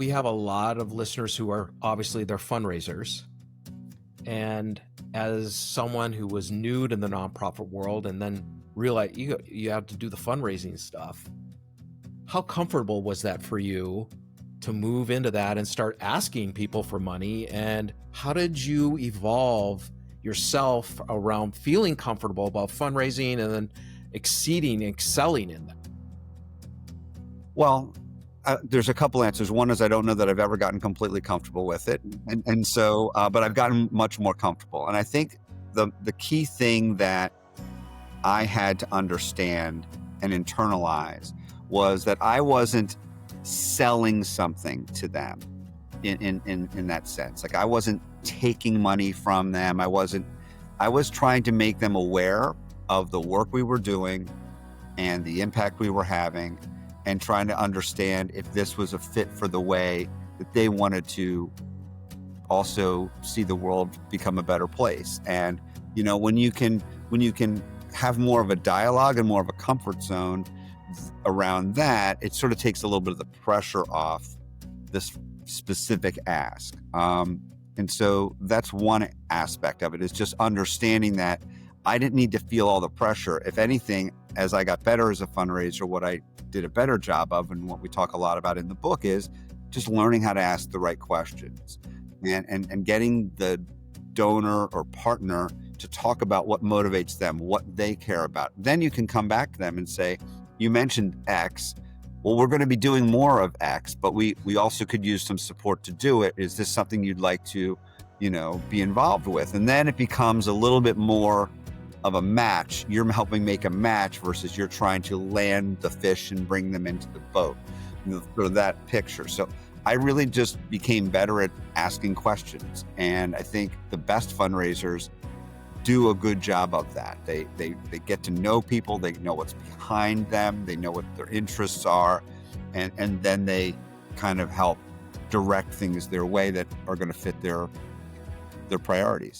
We have a lot of listeners who are obviously they're fundraisers. And as someone who was new to the nonprofit world and then realized you have to do the fundraising stuff, how comfortable was that for you to move into that and start asking people for money? And how did you evolve yourself around feeling comfortable about fundraising and then excelling in that? Well, there's a couple answers. One is I don't know that I've ever gotten completely comfortable with it, and so, but I've gotten much more comfortable. And I think the key thing that I had to understand and internalize was that I wasn't selling something to them in that sense. Like I wasn't taking money from them. I was trying to make them aware of the work we were doing and the impact we were having, and trying to understand if this was a fit for the way that they wanted to also see the world become a better place. And, when you can have more of a dialogue and more of a comfort zone around that, it sort of takes a little bit of the pressure off this specific ask. And so that's one aspect of it, is just understanding that I didn't need to feel all the pressure. If anything, as I got better as a fundraiser, what I did a better job of, and what we talk a lot about in the book, is just learning how to ask the right questions and getting the donor or partner to talk about what motivates them, what they care about. Then you can come back to them and say, you mentioned X. Well, we're going to be doing more of X, but we also could use some support to do it. Is this something you'd like to, be involved with? And then it becomes a little bit more of a match. You're helping make a match versus you're trying to land the fish and bring them into the boat, sort of that picture. So I really just became better at asking questions. And I think the best fundraisers do a good job of that. They get to know people, they know what's behind them, they know what their interests are, and then they kind of help direct things their way that are going to fit their priorities.